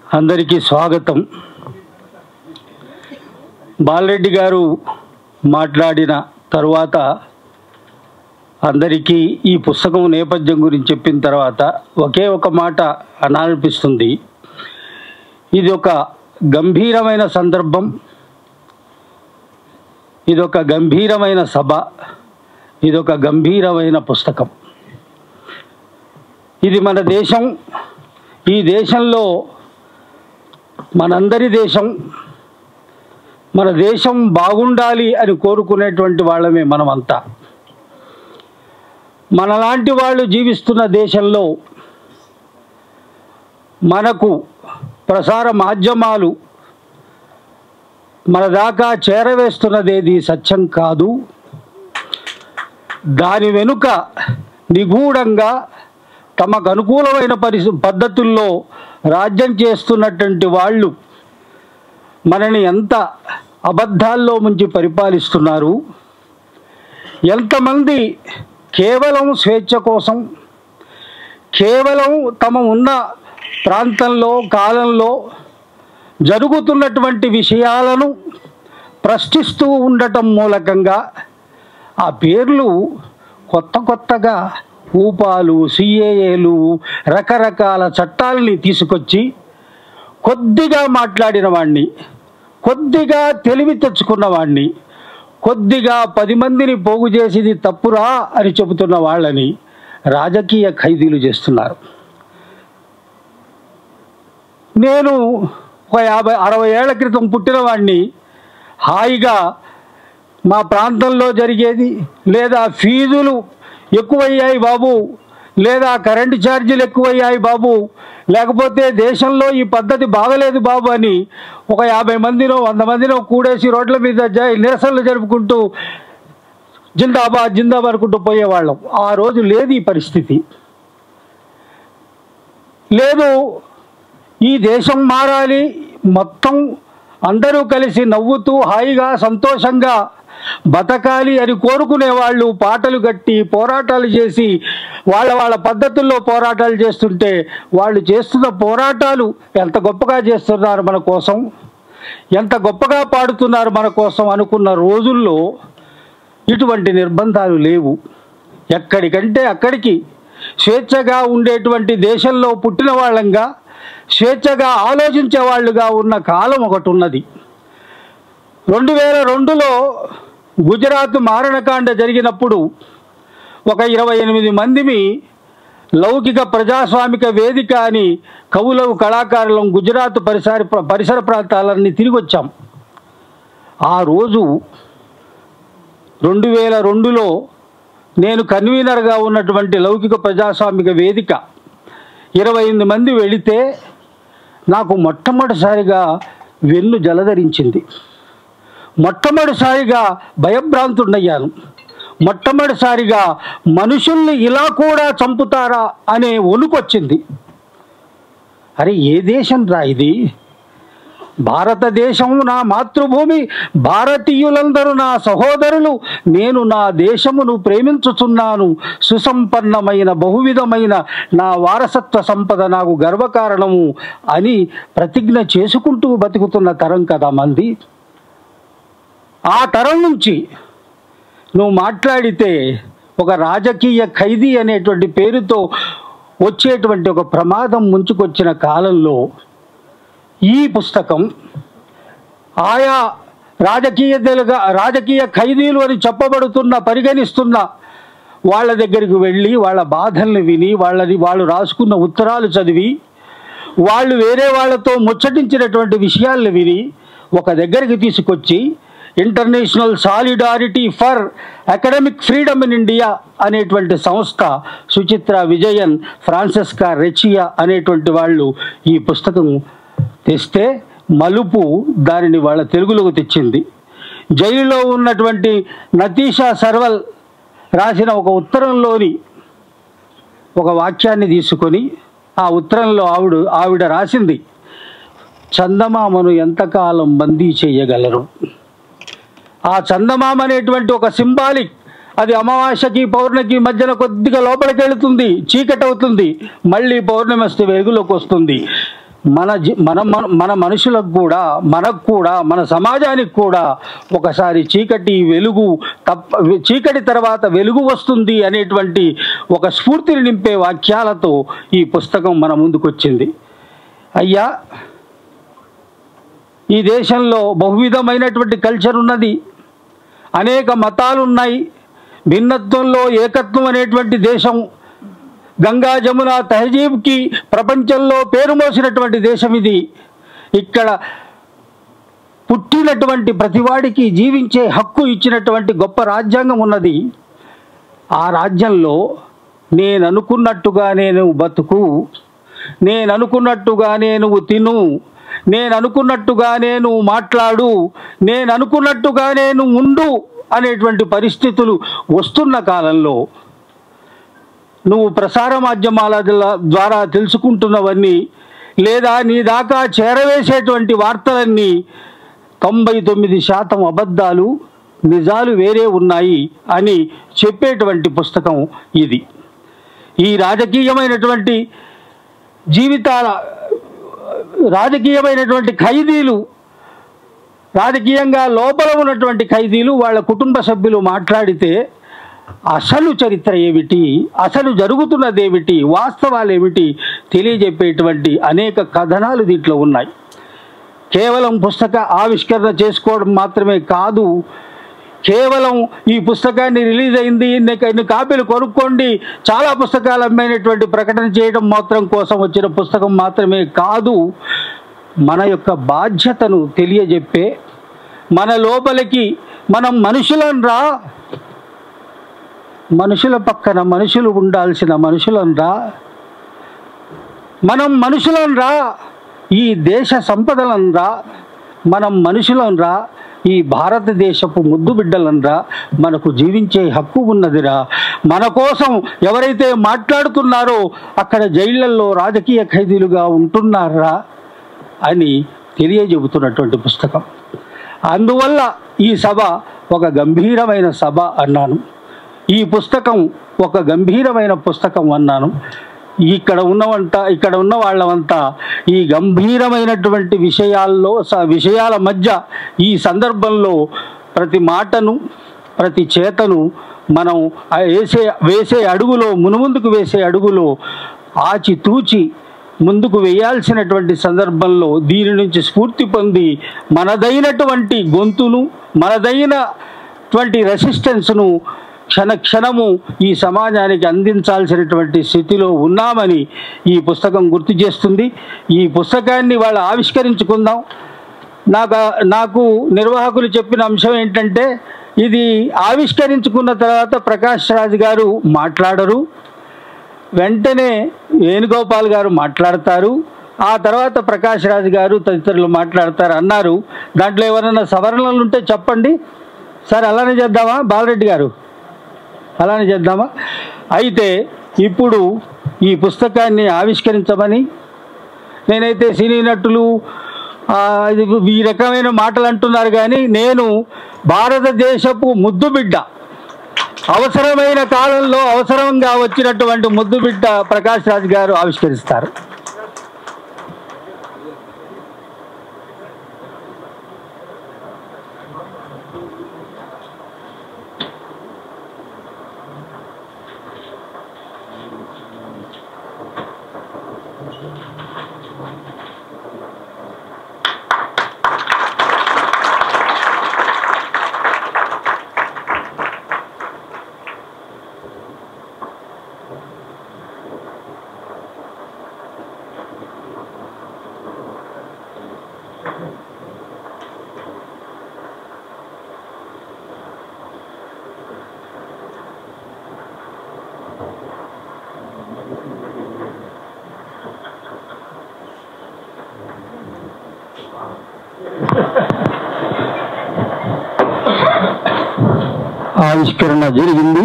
అందరికీ స్వాగతం. బాలరెడ్డి గారు మాట్లాడిన తర్వాత అందరికీ ఈ పుస్తకం నేపథ్యం గురించి చెప్పిన తర్వాత ఒకే ఒక మాట అనాలనిపిస్తుంది. ఇది ఒక గంభీరమైన సందర్భం, ఇదొక గంభీరమైన సభ, ఇదొక గంభీరమైన పుస్తకం. ఇది మన దేశం. ఈ దేశంలో మనందరి దేశం, మన దేశం బాగుండాలి అని కోరుకునేటువంటి వాళ్ళమే మనమంతా. మనలాంటి వాళ్ళు జీవిస్తున్న దేశంలో మనకు ప్రసార మాధ్యమాలు మన దాకా చేరవేస్తున్నదేది సత్యం కాదు. దాని వెనుక నిగూఢంగా తమకు అనుకూలమైన పద్ధతుల్లో రాజ్యం చేస్తున్నటువంటి వాళ్ళు మనని ఎంత అబద్ధాల్లో ముంచి పరిపాలిస్తున్నారు. ఎంతమంది కేవలం స్వేచ్ఛ కోసం, కేవలం తమ ఉన్న ప్రాంతంలో కాలంలో జరుగుతున్నటువంటి విషయాలను ప్రశ్నిస్తూ ఉండటం మూలకంగా ఆ పేర్లు కొత్తగా ఊపాలు, సిఏఏలు, రకరకాల చట్టాలని తీసుకొచ్చి కొద్దిగా మాట్లాడిన వాడిని, కొద్దిగా తెలివి తెచ్చుకున్న వాడిని, కొద్దిగా 10 మందిని పోగు చేసేది తప్పురా అని చెబుతున్న వాళ్ళని రాజకీయ ఖైదీలు చేస్తున్నారు. నేను ఒక 50-60 ఏళ్ల క్రితం పుట్టిన వాడిని. హాయిగా మా ప్రాంతంలో జరిగేది, లేదా ఫీజులు ఎక్కువయ్యాయి బాబు, లేదా కరెంటు ఛార్జీలు ఎక్కువయ్యాయి బాబు, లేకపోతే దేశంలో ఈ పద్ధతి బాగలేదు బాబు అని ఒక 50 మందినో 100 మందినో కూడేసి రోడ్ల మీద నిరసనలు జరుపుకుంటూ జిందాబాద్ జిందాబాద్ అనుకుంటూ పోయేవాళ్ళం. ఆ రోజు లేదు ఈ పరిస్థితి. లేదు, ఈ దేశం మారాలి, మొత్తం అందరూ కలిసి నవ్వుతూ హాయిగా సంతోషంగా బతకాలి అని కోరుకునే వాళ్ళు పాటలు కట్టి పోరాటాలు చేసి వాళ్ళ పద్ధతుల్లో పోరాటాలు చేస్తుంటే వాళ్ళు చేస్తున్న పోరాటాలు ఎంత గొప్పగా చేస్తున్నారు మన కోసం, ఎంత గొప్పగా పాడుతున్నారు మన కోసం అనుకున్న రోజుల్లో ఇటువంటి నిర్బంధాలు లేవు. ఎక్కడికంటే అక్కడికి స్వేచ్ఛగా ఉండేటువంటి దేశంలో పుట్టిన వాళ్ళంగా, స్వేచ్ఛగా ఆలోచించే వాళ్ళుగా ఉన్న కాలం ఒకటి ఉన్నది. 2002లో గుజరాత్ మారణకాండ జరిగినప్పుడు ఒక 28 మందిని లౌకిక ప్రజాస్వామిక వేదిక అని కవులు కళాకారులం గుజరాత్ పరిసర ప్రాంతాలన్నీ తిరిగి వచ్చాం. ఆ రోజు 2002లో నేను కన్వీనర్గా ఉన్నటువంటి లౌకిక ప్రజాస్వామిక వేదిక 28 మంది వెళితే నాకు మొట్టమొదటిసారిగా వెన్ను జలధరించింది. మొట్టమొదటిసారిగా భయభ్రాంతుడయ్యాను. మొట్టమొదటిసారిగా మనుషుల్ని ఇలా కూడా చంపుతారా అనే వణుకొచ్చింది. అరే, ఏ దేశం రా ఇది? భారతదేశం నా మాతృభూమి, భారతీయులందరూ నా సహోదరులు, నేను నా దేశమును ప్రేమించుచున్నాను, సుసంపన్నమైన బహువిధమైన నా వారసత్వ సంపద నాకు గర్వకారణము అని ప్రతిజ్ఞ చేసుకుంటూ బతుకుతున్న తరం కదా మంది. ఆ తరం నుంచి నువ్వు మాట్లాడితే ఒక రాజకీయ ఖైదీ అనేటువంటి పేరుతో వచ్చేటువంటి ఒక ప్రమాదం ముంచుకొచ్చిన కాలంలో ఈ పుస్తకం ఆయా రాజకీయ ఖైదీలు అని పరిగణిస్తున్న వాళ్ళ దగ్గరికి వెళ్ళి వాళ్ళ బాధల్ని విని వాళ్ళు రాసుకున్న ఉత్తరాలు చదివి వాళ్ళు వేరే వాళ్ళతో ముచ్చటించినటువంటి విషయాలను విని ఒక దగ్గరికి తీసుకొచ్చి international solidarity for academic freedom in India అనేటువంటి సంస్థ, సుచిత్ర విజయన్, ఫ్రాన్సిస్కా రెచియా అనేటువంటి వాళ్ళు ఈ పుస్తకం తెస్తే మలుపు దానిని వాళ్ళ తెలుగులోకి తెచ్చింది. జైలులో ఉన్నటువంటి నతీషా సర్వల్ రాసిన ఒక ఉత్తరంలోని ఒక వాక్యాన్ని తీసుకొని ఆ ఉత్తరంలో ఆవిడ రాసింది, చందమామను ఎంతకాలం బందీ చేయగలరు? ఆ చందమామ అనేటువంటి ఒక సింబాలిక్, అది అమావాస్యకి పౌర్ణమికి మధ్యన కొద్దిగా లోపలికి వెళుతుంది, చీకటి అవుతుంది, మళ్ళీ పౌర్ణమి వస్తే వెలుగులోకి వస్తుంది. మన మనుషులకు కూడా, మనకు కూడా, మన సమాజానికి కూడా ఒకసారి చీకటి తర్వాత వెలుగు వస్తుంది అనేటువంటి ఒక స్ఫూర్తిని నింపే వాక్యాలతో ఈ పుస్తకం మన ముందుకొచ్చింది. అయ్యా, ఈ దేశంలో బహువిధమైనటువంటి కల్చర్ ఉన్నది, అనేక మతాలు ఉన్నాయి, భిన్నత్వంలో ఏకత్వం అనేటువంటి దేశం, గంగా జమున తహజీబ్కి ప్రపంచంలో పేరు మోసినటువంటి దేశం ఇది. ఇక్కడ పుట్టినటువంటి ప్రతివాడికి జీవించే హక్కు ఇచ్చినటువంటి గొప్ప రాజ్యాంగం ఉన్నది. ఆ రాజ్యంలో నేను అనుకున్నట్టుగానే నువ్వు బతుకు, నేను అనుకున్నట్టుగానే నువ్వు తిను, నేను అనుకున్నట్టుగానే నువ్వు మాట్లాడు, నేను అనుకున్నట్టుగానే నువ్వు ఉండు అనేటువంటి పరిస్థితులు వస్తున్న కాలంలో నువ్వు ప్రసార మాధ్యమాల ద్వారా తెలుసుకుంటున్నవన్నీ లేదా నీ దాకా చేరవేసేటువంటి వార్తలన్నీ 99% అబద్ధాలు, నిజాలు వేరే ఉన్నాయి అని చెప్పేటువంటి పుస్తకం ఇది. ఈ రాజకీయమైనటువంటి ఖైదీలు, రాజకీయంగా లోపల ఉన్నటువంటి ఖైదీలు, వాళ్ళ కుటుంబ సభ్యులు మాట్లాడితే అసలు చరిత్ర ఏమిటి, అసలు జరుగుతున్నదేమిటి, వాస్తవాలు ఏమిటి తెలియజెప్పేటువంటి అనేక కథనాలు దీంట్లో ఉన్నాయి. కేవలం పుస్తక ఆవిష్కరణ చేసుకోవడం మాత్రమే కాదు, కేవలం ఈ పుస్తకాన్ని రిలీజ్ అయింది, ఇన్ని కాపీలు కొనుక్కోండి, చాలా పుస్తకాలు అమ్మైనటువంటి ప్రకటన చేయడం మాత్రం కోసం వచ్చిన పుస్తకం మాత్రమే కాదు, మన యొక్క బాధ్యతను తెలియజెప్పే, మన లోపలికి మనం మనుషులనరా, మనుషుల పక్కన మనుషులు ఉండాల్సిన మనుషులనరా, మనం మనుషులనరా, ఈ దేశ సంపదలనరా, మనం మనుషులనరా, ఈ భారతదేశపు ముద్దు బిడ్డలనరా, మనకు జీవించే హక్కు ఉన్నదిరా, మన కోసం ఎవరైతే మాట్లాడుతున్నారో అక్కడ జైళ్లలో రాజకీయ ఖైదీలుగా ఉంటున్నారా అని తెలియజెబుతున్నటువంటి పుస్తకం. అందువల్ల ఈ సభ ఒక గంభీరమైన సభ అన్నాను, ఈ పుస్తకం ఒక గంభీరమైన పుస్తకం అన్నాను. ఇక్కడ ఉన్న వాళ్ళంతా ఈ గంభీరమైనటువంటి విషయాల మధ్య ఈ సందర్భంలో ప్రతి మాటను, ప్రతి చేతను మనం వేసే అడుగులో, మునుముందుకు వేసే అడుగులో ఆచితూచి ముందుకు వేయాల్సినటువంటి సందర్భంలో దీని నుంచి స్ఫూర్తి పొంది మనదైనటువంటి గొంతును, మనదైనటువంటి రెసిస్టెన్స్ను క్షణము ఈ సమాజానికి అందించాల్సినటువంటి స్థితిలో ఉన్నామని ఈ పుస్తకం గుర్తు చేస్తుంది. ఈ పుస్తకాన్ని వాళ్ళు ఆవిష్కరించుకుందాం. నాకు నిర్వాహకులు చెప్పిన అంశం ఏంటంటే, ఇది ఆవిష్కరించుకున్న తర్వాత ప్రకాష్ రాజ్ గారు మాట్లాడరు, వెంటనే వేణుగోపాల్ గారు మాట్లాడతారు, ఆ తర్వాత ప్రకాష్ రాజ్ గారు తదితరులు మాట్లాడతారు అన్నారు. దాంట్లో ఎవరైనా సవరణలు ఉంటే చెప్పండి సార్. అలానే చేద్దామా బాలరెడ్డి గారు? అలానే చేద్దామా? అయితే ఇప్పుడు ఈ పుస్తకాన్ని ఆవిష్కరించమని నేనైతే సినీ నటులు ఈ రకమైన మాటలు అంటున్నారు, కానీ నేను భారతదేశపు ముద్దుబిడ్డ, అవసరమైన కాలంలో అవసరంగా వచ్చినటువంటి ముద్దుబిడ్డ ప్రకాష్ రాజ్ గారు ఆవిష్కరిస్తారు. ఆవిష్కరణ జరిగింది.